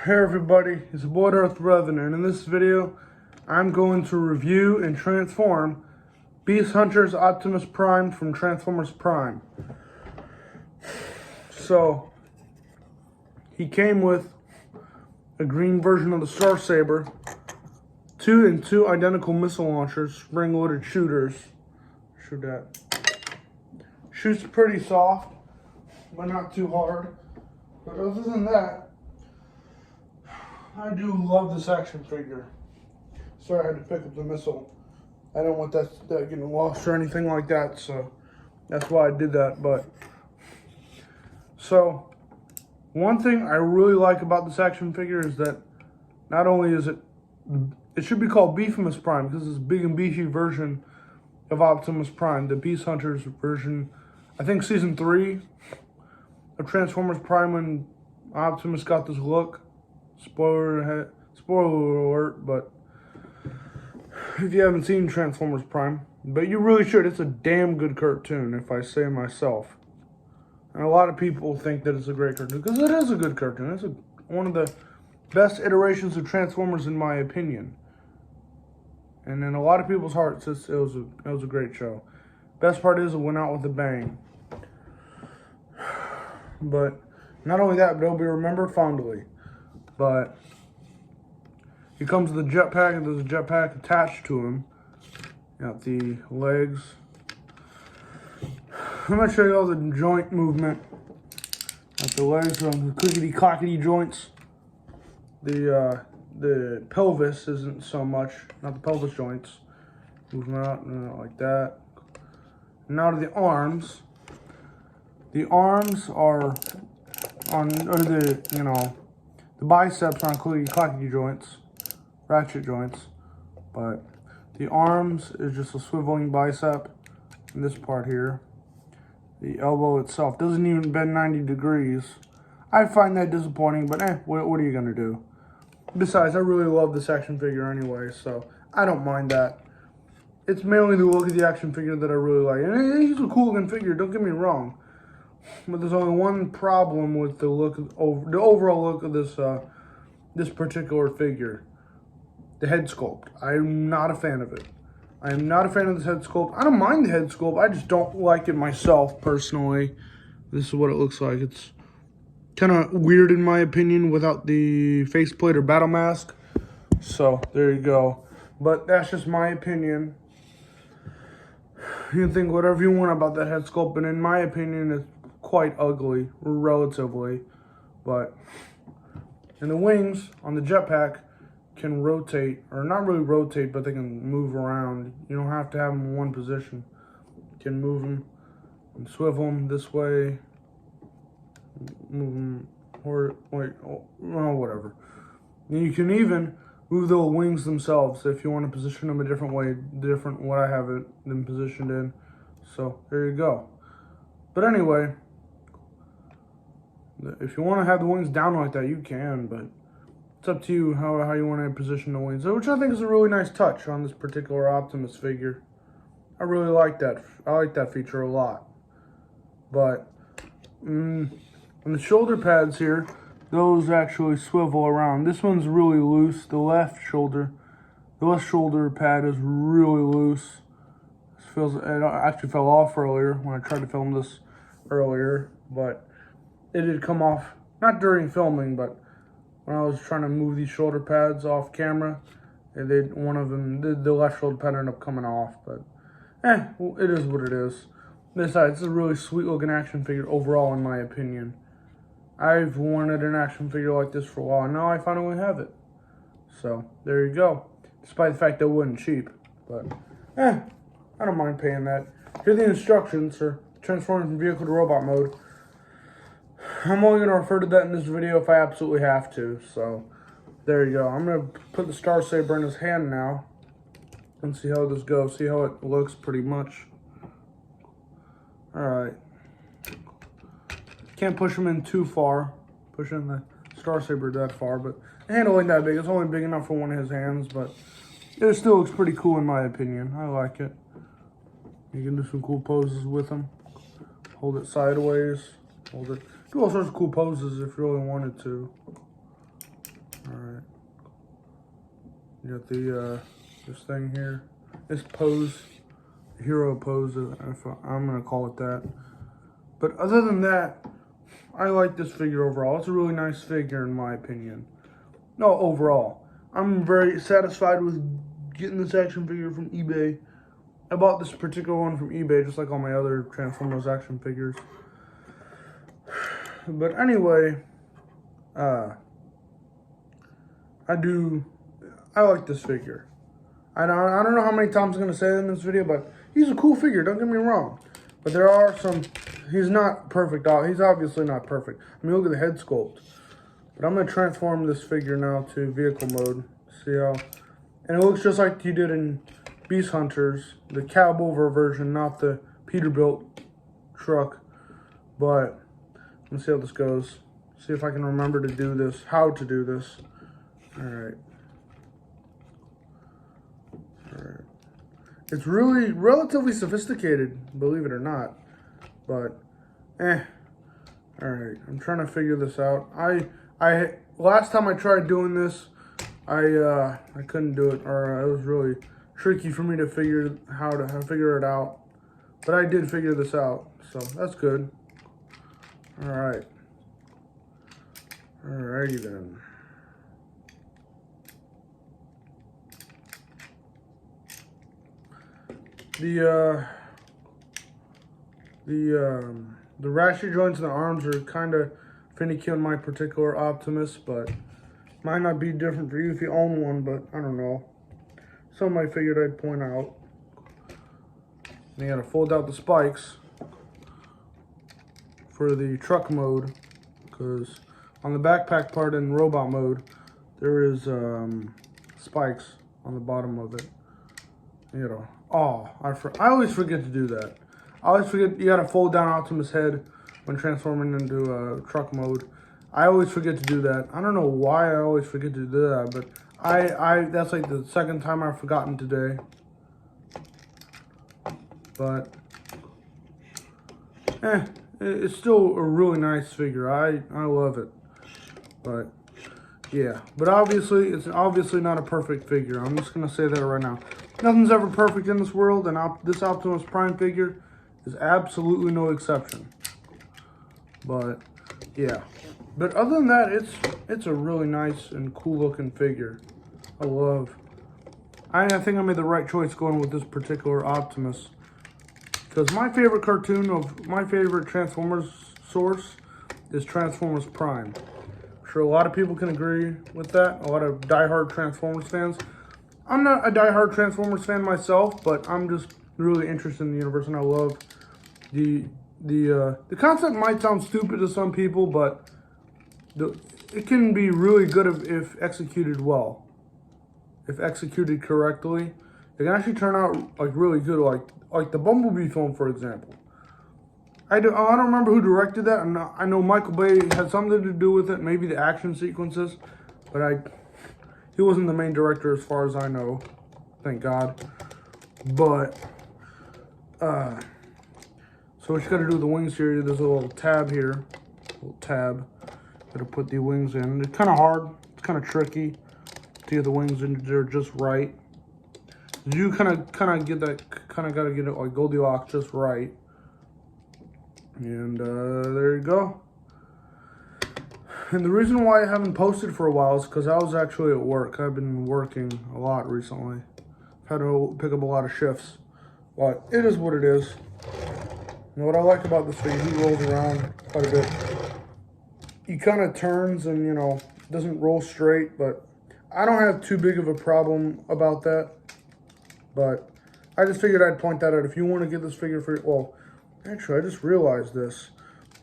Hey everybody, it's Blood Earth Revenant, and in this video, I'm going to review and transform Beast Hunters Optimus Prime from Transformers Prime. So, he came with a green version of the Star Saber, two identical missile launchers, spring-loaded shooters. Shoot that. Shoots pretty soft, but not too hard. But other than that, I do love this action figure. Sorry I had to pick up the missile. I don't want that getting lost or anything like that, so that's why I did that. But so one thing I really like about this action figure is that not only is it should be called Optimus Prime because it's a big and beefy version of Optimus Prime, the Beast Hunters version. I think season 3 of Transformers Prime when Optimus got this look. Spoiler alert, but if you haven't seen Transformers Prime, but you really should. It's a damn good cartoon, if I say myself. And a lot of people think that it's a great cartoon, because it is a good cartoon. It's one of the best iterations of Transformers, in my opinion. And in a lot of people's hearts, it was a great show. Best part is it went out with a bang. But not only that, but it'll be remembered fondly. But he comes with a jetpack, and there's a jetpack attached to him. Got the legs. I'm going to show you all the joint movement. Got the legs on the clickety-clackety joints. The pelvis isn't so much, not the pelvis joints. Moving out like that. Now to the arms. The arms are on, the biceps on clickety-clackety joints, ratchet joints, but the arms is just a swiveling bicep in this part here. The elbow itself doesn't even bend 90 degrees. I find that disappointing, but what are you going to do? Besides, I really love this action figure anyway, so I don't mind that. It's mainly the look of the action figure that I really like. And he's a cool looking figure, don't get me wrong. But there's only one problem with the look, the overall look of this particular figure. The head sculpt. I'm not a fan of it. I am not a fan of this head sculpt. I don't mind the head sculpt. I just don't like it myself, personally. This is what it looks like. It's kind of weird, in my opinion, without the faceplate or battle mask. So, there you go. But that's just my opinion. You can think whatever you want about that head sculpt, but in my opinion, it's quite ugly, relatively. But and the wings on the jetpack can rotate, or not really rotate, but they can move around. You don't have to have them in one position. You can move them and swivel them this way, move them, or whatever. And you can even move the wings themselves if you want to position them a different way, different what I have them positioned in. So there you go. But anyway, if you want to have the wings down like that, you can, but it's up to you how you want to position the wings, which I think is a really nice touch on this particular Optimus figure. I really like that. I like that feature a lot. But on the shoulder pads here, those actually swivel around. This one's really loose. The left shoulder pad is really loose. It actually fell off earlier when I tried to film this earlier, but it did come off, not during filming, but when I was trying to move these shoulder pads off camera, one of them, the left shoulder pad ended up coming off, but it is what it is. Besides, it's a really sweet looking action figure overall, in my opinion. I've wanted an action figure like this for a while, and now I finally have it. So, there you go. Despite the fact that it wasn't cheap, but I don't mind paying that. Here are the instructions for transforming from vehicle to robot mode. I'm only going to refer to that in this video if I absolutely have to, so there you go. I'm going to put the Star Saber in his hand now and see how this goes, see how it looks pretty much. Alright. Can't push him in too far, pushing the Star Saber that far, but the handle ain't that big. It's only big enough for one of his hands, but it still looks pretty cool in my opinion. I like it. You can do some cool poses with him. Hold it sideways, hold it. Do all sorts of cool poses if you really wanted to. Alright. You got the, this thing here. This pose. Hero pose, if I'm going to call it that. But other than that, I like this figure overall. It's a really nice figure in my opinion. No, overall. I'm very satisfied with getting this action figure from eBay. I bought this particular one from eBay, just like all my other Transformers action figures. But anyway, I like this figure. I don't know how many times I'm going to say it in this video, but he's a cool figure, don't get me wrong. But there are some, he's not perfect. He's obviously not perfect. I mean, look at the head sculpt. But I'm going to transform this figure now to vehicle mode. See how, and it looks just like he did in Beast Hunters, the cab-over version, not the Peterbilt truck. But let's see how this goes. See if I can remember to do this, how to do this. Alright. Alright. It's really relatively sophisticated, believe it or not. But, Alright, I'm trying to figure this out. Last time I tried doing this, I couldn't do it, or it was really tricky for me to figure how to figure it out. But I did figure this out, so that's good. Alright. Alrighty then. The ratchet joints in the arms are kind of finicky on my particular Optimus, but might not be different for you if you own one, but I don't know. Something I figured I'd point out. And you gotta fold out the spikes for the truck mode, because on the backpack part in robot mode, there is spikes on the bottom of it. You know, I always forget to do that. I always forget you gotta fold down Optimus' head when transforming into truck mode. I always forget to do that. I don't know why I always forget to do that, but that's like the second time I've forgotten today. But it's still a really nice figure. I love it. But yeah, but obviously it's obviously not a perfect figure. I'm just gonna say that right now. Nothing's ever perfect in this world, and this Optimus Prime figure is absolutely no exception. But yeah, but other than that, it's a really nice and cool looking figure. I think I made the right choice going with this particular Optimus, because my favorite cartoon of my favorite Transformers source is Transformers Prime. I'm sure a lot of people can agree with that. A lot of diehard Transformers fans. I'm not a diehard Transformers fan myself, but I'm just really interested in the universe, and I love the concept. Might sound stupid to some people, but it can be really good if executed well. If executed correctly, it can actually turn out like really good, like the Bumblebee film, for example. I don't remember who directed that. I know Michael Bay had something to do with it, maybe the action sequences, but he wasn't the main director as far as I know, thank God. But so what you gotta do with the wings here, there's a little tab here, gotta put the wings in. It's kind of hard, it's kind of tricky to get the wings in there just right. You kind of gotta get it like Goldilocks just right. And there you go. And the reason why I haven't posted for a while is because I was actually at work. I've been working a lot recently. I've had to pick up a lot of shifts. But it is what it is. And what I like about this figure, he rolls around quite a bit. He kind of turns and, you know, doesn't roll straight, but I don't have too big of a problem about that. But I just figured I'd point that out. If you want to get this figure for, well, actually, I just realized this.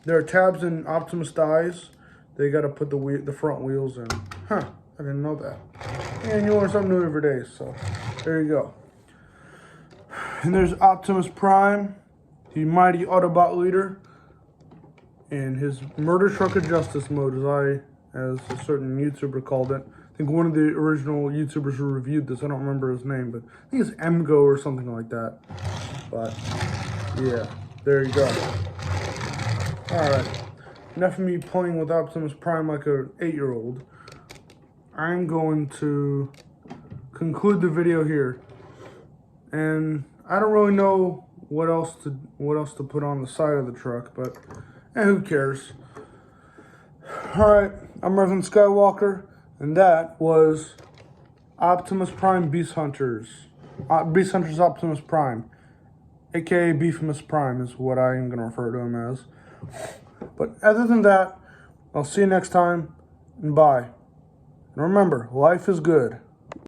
There are tabs in Optimus dies. They got to put the front wheels in. Huh, I didn't know that. And you learn something new every day, so there you go. And there's Optimus Prime, the mighty Autobot leader, and his murder truck of justice mode, as a certain YouTuber called it. I think one of the original YouTubers who reviewed this, I don't remember his name, but I think it's Emgo or something like that. But yeah, there you go. Alright, enough of me playing with Optimus Prime like an 8-year-old. I'm going to conclude the video here. And I don't really know what else to put on the side of the truck, but who cares? Alright, I'm Reverend Skywalker, and that was Optimus Prime Beast Hunters. Beast Hunters Optimus Prime, aka Beefimus Prime is what I am going to refer to him as. But other than that, I'll see you next time, and bye. And remember, life is good.